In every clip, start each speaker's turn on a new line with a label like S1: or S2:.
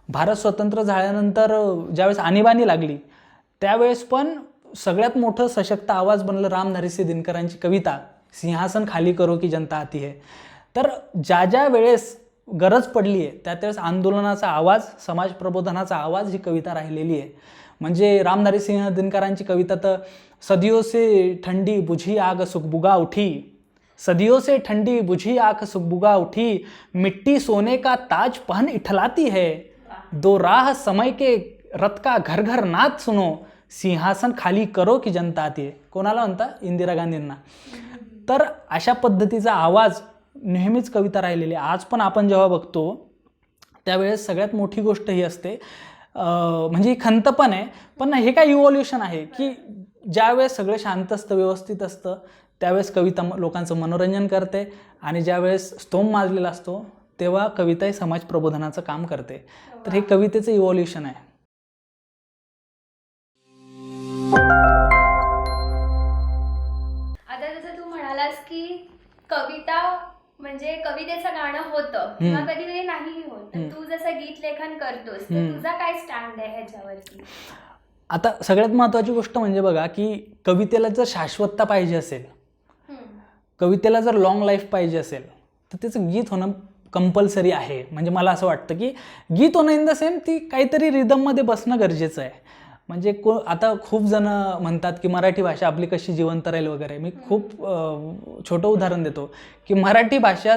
S1: भारत स्वतंत्र झाल्यानंतर ज्यावेळेस आणीबाणी लागली त्यावेळेस पण सगळ्यात मोठं सशक्त आवाज बनलं राम नरसी दिनकरांची कविता सिंहासन खाली करो की जनता आती है. तर ज्या ज्या वेळेस गरज पडली आहे त्या त्यावेळेस आंदोलनाचा आवाज, समाज प्रबोधनाचा आवाज ही कविता राहिलेली आहे. म्हणजे राम नरसिंह दिनकरांची कविता तर सदियों से ठंडी बुझी आग सुखबुगा उठी, सदियों से ठंडी बुझी आग सुखबुगा उठी, मिट्टी सोने का ताज पहन इठलाती है, दो राह समय के रथ का घर घर नाद सुनो, सिंहासन खाली करो की जनता आती है. कोणाला म्हणता? इंदिरा गांधींना. तर अशा पद्धतीचा आवाज नेहमीच कविता राहिलेली आहे. आज पण आपण जेव्हा बघतो त्यावेळेस सगळ्यात मोठी गोष्ट ही असते, म्हणजे ही खंत पण आहे, पण हे काय इव्हॉल्युशन आहे की ज्यावेळेस सगळं शांत असतं, व्यवस्थित असतं, त्यावेळेस कविता लोकांचं मनोरंजन करते, आणि ज्यावेळेस स्तोम माजलेला असतो तेव्हा कविता ही समाज प्रबोधनाचं काम करते. तर हे कवितेचं इव्हॉल्युशन आहे.
S2: आता जसं तू म्हणालास की कविता म्हणजे कवितेचं गाणं होतं किंवा कधी कधी नाहीही होत, तर तू जसं गीत लेखन करतोस तर तुझा काय स्टँड आहे ह्याच्यावरती?
S1: आता सगळ्यात महत्त्वाची गोष्ट म्हणजे बघा की कवितेला जर शाश्वतता पाहिजे असेल, कवितेला जर लॉंग लाईफ पाहिजे असेल, तर त्याचं गीत होणं कंपल्सरी आहे. म्हणजे मला असं वाटतं की गीत होणं इन द सेम ती काहीतरी रिदममध्ये बसणं गरजेचं आहे. म्हणजे आता खूप जण म्हणतात की मराठी भाषा आपली कशी जिवंत राहील वगैरे. मी खूप छोटं उदाहरण देतो की मराठी भाषा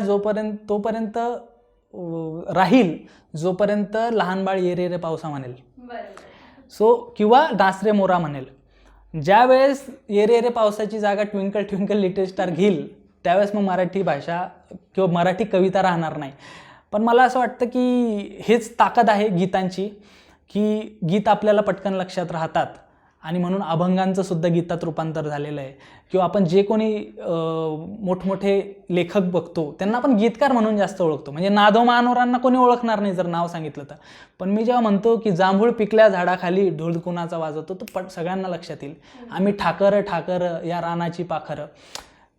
S1: तोपर्यंत राहील जोपर्यंत लहान बाळ ये रे रे पावसा म्हणेल, सो किंवा डास रे मोरा म्हणेल. ज्यावेळेस ये रे रे पावसाची जागा ट्विंकल ट्विंकल लिटिल स्टार घेईल त्यावेळेस मग मराठी भाषा किंवा मराठी कविता राहणार नाही. पण मला असं वाटतं की हेच ताकद आहे गीतांची, की गीत आपल्याला पटकन लक्षात राहतात, आणि म्हणून अभंगांचं सुद्धा गीतात रूपांतर झालेलं आहे. किंवा आपण जे कोणी मोठमोठे लेखक बघतो त्यांना आपण गीतकार म्हणून जास्त ओळखतो. म्हणजे नादो मानोरांना कोणी ओळखणार नाही जर नाव सांगितलं तर. पण मी जेव्हा म्हणतो की जांभूळ पिकल्या झाडाखाली ढोल कुणाचा वाजवतो, तो सगळ्यांना लक्षात येईल. आम्ही ठाकर ठाकर या रानाची पाखरं,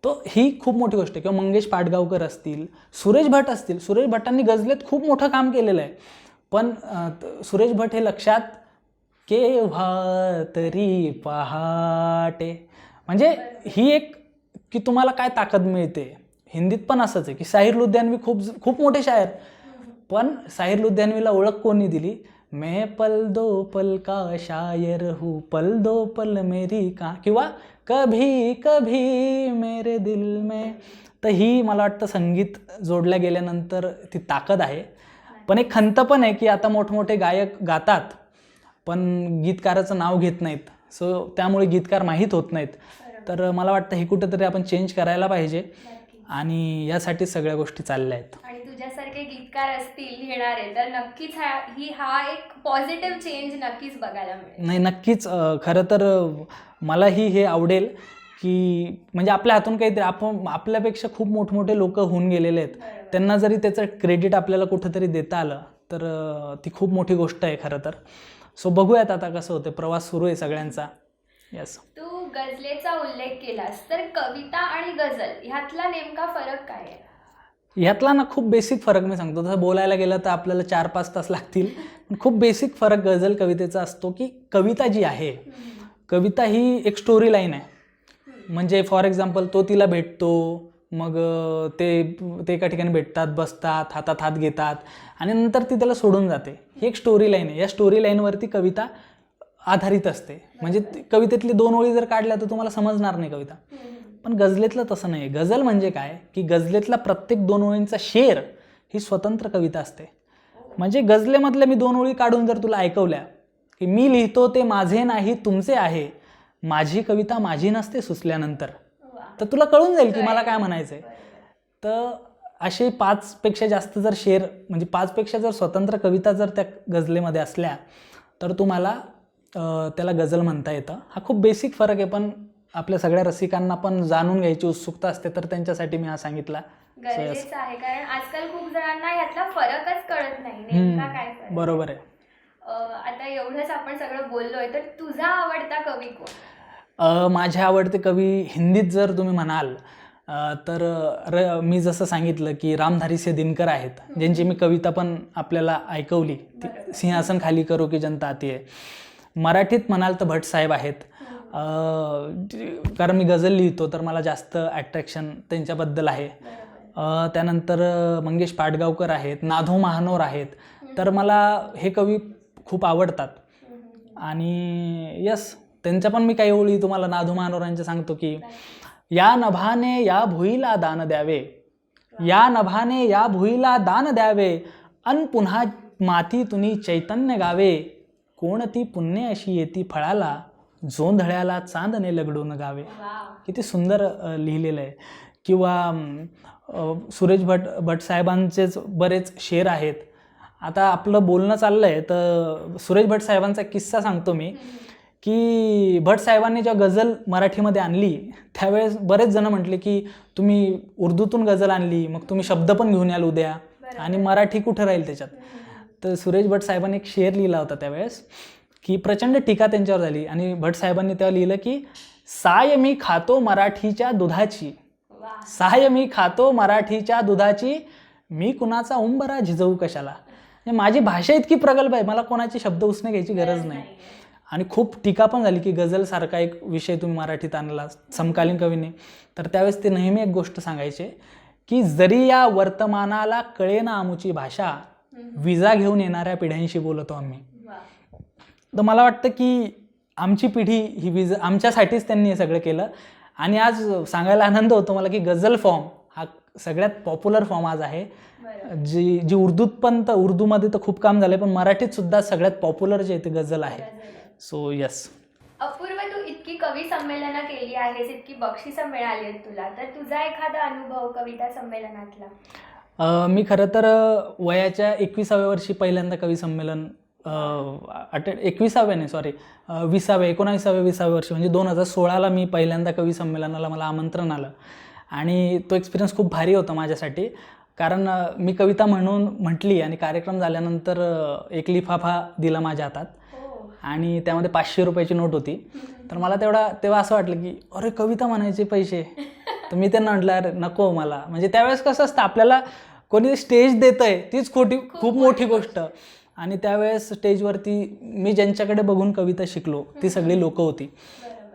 S1: तो ही खूप मोठी गोष्ट आहे. किंवा मंगेश पाडगावकर असतील, सुरेश भट असतील. सुरेश भटांनी गझलेत खूप मोठं काम केलेलं आहे. पण सुरेश भट हे लक्षात केव्हा तरी पहाटे, म्हणजे ही एक की तुम्हाला काय ताकद मिळते. हिंदीत पण असंच आहे की साहिर लुधियानवी खूप मोठे शायर, पण साहिर लुधियानवीला ओळख कोणी दिली? मैं पल दो पल का शायर हूँ, पल दो पल मेरी का, किंवा कभी कभी मेरे दिल में. तर ही मला वाटतं संगीत जोडल्या गेल्यानंतर ती ताकद आहे. पण एक खंत पण आहे की आता मोठमोठे गायक गातात पण गीतकाराचं नाव घेत नाहीत, सो त्यामुळे गीतकार माहीत होत नाहीत. तर मला वाटतं हे कुठंतरी आपण चेंज करायला पाहिजे, आणि यासाठी सगळ्या गोष्टी चालल्या आहेत.
S2: आणि तुझ्यासारखे गीतकार असतील येणारे तर नक्कीच हा एक पॉझिटिव्ह चेंज नक्कीच बघायला मिळेल.
S1: नाही, नक्कीच. खरं तर मलाही हे आवडेल की म्हणजे आपल्या हातून काहीतरी, आपण आपल्यापेक्षा खूप मोठमोठे लोक होऊन गेलेले आहेत, त्यांना जरी त्याचं क्रेडिट आपल्याला कुठंतरी देता आलं तर ती खूप मोठी गोष्ट आहे खरं तर. सो बघूयात आता कसं होतं. प्रवास सुरू आहे सगळ्यांचा. यस.
S2: तू गझलेचा उल्लेख केलास, तर कविता आणि गझल ह्यातला नेमका फरक काय आहे?
S1: ह्यातला ना खूप बेसिक फरक मी सांगतो. तसं बोलायला गेलं तर आपल्याला 4-5 तास लागतील, पण खूप बेसिक फरक गझल कवितेचा असतो की कविता जी आहे, कविता ही एक स्टोरी लाईन आहे. म्हणजे फॉर एक्झाम्पल तो तिला भेटतो, मग ते एका ठिकाणी भेटतात, बसतात, हातात हात घेतात, आणि नंतर ती त्याला सोडून जाते. ही एक स्टोरी लाईन आहे. या स्टोरी लाईनवरती कविता आधारित असते. म्हणजे कवितेतली 2 ओळी जर काढल्या तर तुम्हाला समजणार नाही कविता. पण गझलेतलं तसं नाही. गझल म्हणजे काय की गझलेतला प्रत्येक 2 ओळींचा शेर ही स्वतंत्र कविता असते. म्हणजे गझलेमधल्या मी 2 ओळी काढून जर तुला ऐकवल्या की मी लिहितो ते माझे नाही तुमचे आहे, माझी कविता माझी नसते सुचल्यानंतर, तर तुला कळून जाईल की मला काय म्हणायचं आहे. तर असे 5पेक्षा जास्त जर शेर, म्हणजे 5पेक्षा जर स्वतंत्र कविता जर त्या गझलेमध्ये असल्या तर तुम्हाला त्याला गझल म्हणता येतं. हा खूप बेसिक फरक आहे, पण आपल्या सगळ्या रसिकांना पण जाणून घ्यायची उत्सुकता असते, तर त्यांच्यासाठी मी हा सांगितला.
S2: गरजेचं आहे, कारण आजकाल खूप जणांना ह्यातला फरकच कळत नाही नेमका काय फरक.
S1: बरोबर आहे.
S2: आता एवढंच आपण सगळं बोललोय, तर तुझा आवडता कवी कोण?
S1: माझे आवडते कवी हिंदीत जर तुम्ही म्हणाल तर मी जसं सांगितलं की रामधारीसे दिनकर आहेत, ज्यांची मी कविता पण आपल्याला ऐकवली, ती सिंहासन खाली करो की जनता आती है. मराठीत म्हणाल तर भटसाहेब आहेत, कारण मी गझल लिहितो तर मला जास्त अट्रॅक्शन त्यांच्याबद्दल आहे. त्यानंतर मंगेश पाडगावकर आहेत, नाधो महानोर आहेत. तर मला हे कवी खूप आवडतात. आणि यस, त्यांच्या पण मी काही ओळी तुम्हाला नाधो महानोरांच्या सांगतो की या नभाने या भुईला दान द्यावे, या नभाने या भुईला दान द्यावे, अन पुन्हा मातीतुनी चैतन्य गावे, कोणती पुण्य अशी येती फळाला, जोंधळ्याला चांदणे लगडून गावे. किती सुंदर लिहिलेलं आहे. किंवा सुरेश भट साहेबांचेच बरेच शेर आहेत. आता आपलं बोलणं चाललं आहे तर सुरेश भट साहेबांचा किस्सा सांगतो मी की भट साहेबांनी जेव्हा गझल मराठीमध्ये आणली त्यावेळेस बरेच जण म्हटले की तुम्ही उर्दूतून गझल आणली, मग तुम्ही शब्द पण घेऊन याल उद्या, आणि मराठी कुठं राहील त्याच्यात. तर सुरेश भट साहेबांनी एक शेर लिहिला होता त्यावेळेस की प्रचंड टीका त्यांच्यावर झाली, आणि भट साहेबांनी तेव्हा लिहिलं की साय मी खातो मराठीच्या दुधाची, साय मी खातो मराठीच्या दुधाची, मी कुणाचा उंबरा झिजवू कशाला. म्हणजे माझी भाषा इतकी प्रगल्भ आहे, मला कोणाचे शब्द उसने घ्यायची गरज नाही. आणि खूप टीका पण झाली की गझलसारखा एक विषय तुम्ही मराठीत आणला समकालीन कवीने. तर त्यावेळेस ते नेहमी एक गोष्ट सांगायचे की जरी या वर्तमानाला कळेना आमुची भाषा, विजा घेऊन येणाऱ्या पिढ्यांशी बोलतो आम्ही. तर मला वाटतं की आमची पिढी ही विजा, आमच्यासाठीच त्यांनी हे सगळं केलं. आणि आज सांगायला आनंद होतो मला की गझल फॉर्म हा सगळ्यात पॉप्युलर फॉर्म आज आहे. जी उर्दूत पण, तर उर्दूमध्ये तर खूप काम झालं पण मराठीत सुद्धा सगळ्यात पॉप्युलर जे ते गझल आहे. So yes.
S2: अपूर्व, तू इतकी कवी संमेलनं केली आहेस, इतकी बक्षिसं मिळाली आहेत तुला, तर तुझा एखादा अनुभव कविता संमेलनातला?
S1: मी खरं तर वयाच्या 21व्या वर्षी पहिल्यांदा कवी संमेलन 19व्या वर्षी म्हणजे 2016ला मी पहिल्यांदा कवी संमेलनाला मला आमंत्रण आलं. आणि तो एक्सपिरियन्स खूप भारी होता माझ्यासाठी, कारण मी कविता म्हटली आणि कार्यक्रम झाल्यानंतर एक लिफाफा दिला माझ्या हातात आणि त्यामध्ये 500 रुपयाची नोट होती. तर मला तेव्हा असं वाटलं की अरे कविता म्हणायचे पैसे. तर मी त्यांना म्हटलं अरे नको मला, म्हणजे त्यावेळेस कसं असतं आपल्याला कोणी स्टेज देतं आहे तीच खूप मोठी गोष्ट. आणि त्यावेळेस स्टेजवरती मी ज्यांच्याकडे बघून कविता शिकलो ती सगळी लोकं होती.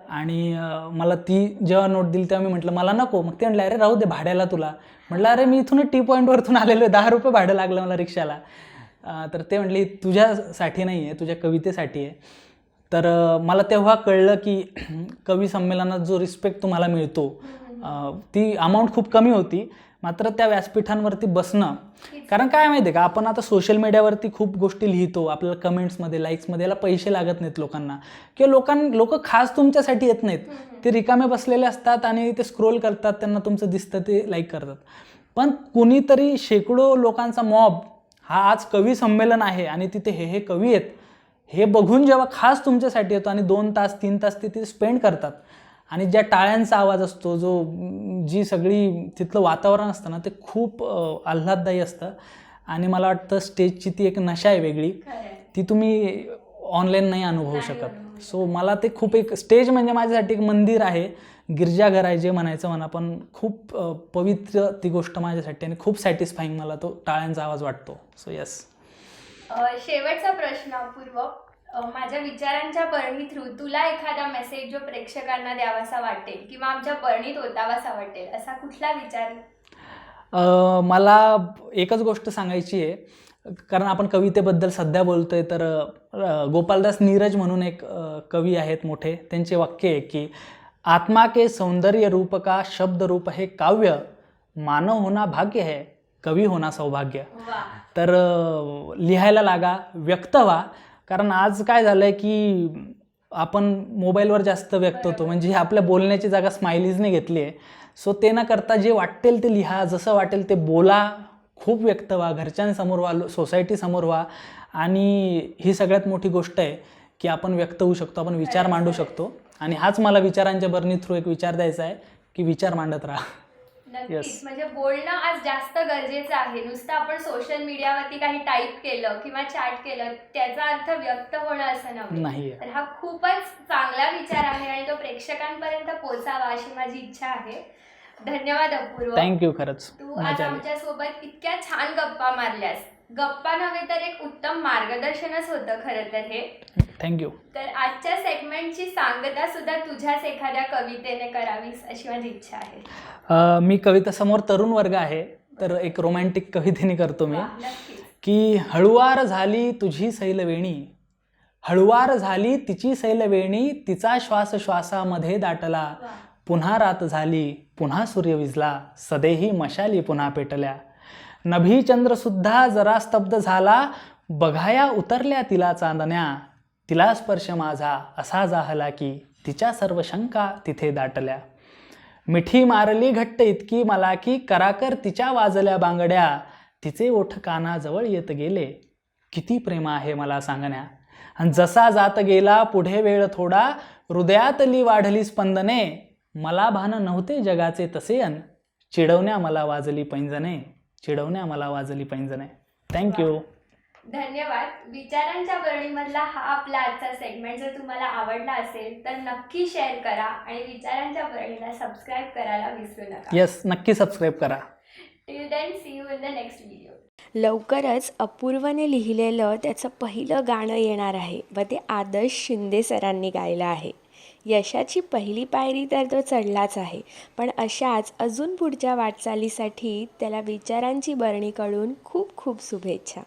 S1: आणि मला ती जेव्हा नोट दिली तेव्हा मी म्हटलं मला नको. मग ते म्हटलं अरे राहू दे भाड्याला तुला. म्हटलं अरे मी इथून टी पॉईंटवरतून आलेलो आहे, 10 रुपये भाडं लागलं मला रिक्षाला. तर ते म्हटले तुझ्यासाठी नाही आहे, तुझ्या कवितेसाठी आहे. तर मला तेव्हा कळलं की कवी संमेलनात जो रिस्पेक्ट तुम्हाला मिळतो ती अमाऊंट खूप कमी होती, मात्र त्या व्यासपीठांवरती बसणं. कारण काय माहिती आहे का, आपण आता सोशल मीडियावरती खूप गोष्टी लिहितो, आपल्याला कमेंट्समध्ये लाईक्समध्ये याला पैसे लागत नाहीत लोकांना, किंवा लोक खास तुमच्यासाठी येत नाहीत. ते रिकामे बसलेले असतात आणि ते स्क्रोल करतात, त्यांना तुमचं दिसतं ते लाईक करतात. पण कुणीतरी शेकडो लोकांचा मॉब हा आज कवी संमेलन आहे आणि तिथे हे कवी आहेत हे बघून जेव्हा खास तुमच्यासाठी येतो आणि 2 तास 3 तास ते तिथे स्पेंड करतात, आणि ज्या टाळ्यांचा आवाज असतो, जी सगळी तिथलं वातावरण असतं ना, ते खूप आल्हाददायी असतं. आणि मला वाटतं स्टेजची ती एक नशा आहे वेगळी, ती तुम्ही ऑनलाईन नाही अनुभवू शकत. सो मला ते खूप एक स्टेज म्हणजे माझ्यासाठी एक मंदिर आहे, गिरजाघर आहे जे म्हणायचं म्हणा, पण खूप पवित्र ती गोष्ट माझ्यासाठी आणि खूप सॅटिस्फाईंग मला तो टाळ्यांचा आवाज वाटतो. So yes.
S2: शेवटचा प्रश्न अपूर्व, माझ्या विचारांच्या बरणी थ्रू तुला एखादा मेसेज जो प्रेक्षकांना द्यावासा वाटेल किंवा आमच्या बरणीत ओतावासा वाटेल असा कुठला विचार?
S1: मला एकच गोष्ट सांगायची आहे, कारण आपण कवितेबद्दल सध्या बोलतोय. तर गोपालदास नीरज म्हणून एक कवी आहेत मोठे, त्यांचे वाक्य आहे की आत्मा के सौंदर्य रूप का शब्द रूप है काव्य, मानव होना भाग्य है, कवी होना सौभाग्य. तर लिहायला लागा, व्यक्त व्हा. कारण आज काय झालं आहे की आपण मोबाईलवर जास्त व्यक्त होतो, म्हणजे आपल्या बोलण्याची जागा स्माइलीजने घेतली आहे. सो ते न करता जे वाटेल ते लिहा, जसं वाटेल ते बोला, खूप व्यक्त व्हा, घरच्यांसमोर व्हा, सोसायटीसमोर व्हा. आणि ही सगळ्यात मोठी गोष्ट आहे की आपण व्यक्त होऊ शकतो, आपण विचार मांडू शकतो. आणि हाच मला विचारांच्या बरणी थ्रू एक विचार द्यायचा आहे की विचार मांडत राहा.
S2: नक्कीच, म्हणजे बोलणं आज जास्त गरजेचं आहे. नुसतं आपण सोशल मीडियावरती काही टाईप केलं किंवा चॅट केलं त्याचा अर्थ व्यक्त होणं असं नाही. तर हा खूपच चांगला विचार आहे आणि तो प्रेक्षकांपर्यंत पोहोचावा अशी माझी इच्छा आहे. धन्यवाद अपूर्व.
S1: थँक्यू. खरंच
S2: तू आज
S1: मजा आली.
S2: आमच्यासोबत इतक्या छान गप्पा मारल्यास. गप्पा नव्हे तर एक उत्तम मार्गदर्शनच होतं खरं तर हे.
S1: थँक्यू.
S2: तर आजच्या सेगमेंटची सांगता सुद्धा तुझ्याच एखाद्या कवितेने करावीस अशी माझी इच्छा आहे.
S1: मी कविता समोर तरुण वर्ग आहे तर एक रोमॅन्टिक कवितेने करतो मी.
S2: वाह, नक्कीच.
S1: की हळुवार झाली तुझी सैलवेणी, हळुवार झाली तिची सैलवेणी, तिचा श्वास श्वासामध्ये दाटला,
S2: वाह.
S1: पुन्हा रात झाली, पुन्हा सूर्य विझला, सदेही मशाली पुन्हा पेटल्या, नभी चंद्रसुद्धा जरा स्तब्ध झाला, बघाया उतरल्या तिला चांदण्या, तिला स्पर्श माझा असा जाहला की तिच्या सर्व शंका तिथे दाटल्या, मिठी मारली घट्ट इतकी मला की कराकर तिच्या वाजल्या बांगड्या, तिचे ओठ कानाजवळ येत गेले, किती प्रेम आहे मला सांगण्या, आणि जसा जात गेला पुढे वेळ थोडा, हृदयातली वाढली स्पंदने, मला भान नव्हते जगाचे तसे अन, चिडवण्या मला वाजली पैंजणे, चिडवण्या मला वाजली पैंजणे. थँक्यू.
S2: धन्यवाद. विचारांच्या बरणीमधला हा आपला आजचा सेगमेंट जर तुम्हाला आवडला असेल तर नक्की शेअर करा आणि विचारांच्या बरणीला सबस्क्राईब करायला विसरू नका.
S1: येस, नक्की सबस्क्राईब करा.
S2: Till then see you in the next video.
S3: लवकरच अपूर्वने लिहिलेलं त्याचं पहिलं गाणं येणार आहे व ते आदर्श शिंदे सरांनी गायलं आहे. यशाची पहिली पायरी तर तो चढलाच आहे, पण अशाच अजून पुढच्या वाटचालीसाठी त्याला विचारांची बरणीकडून खूप खूप शुभेच्छा.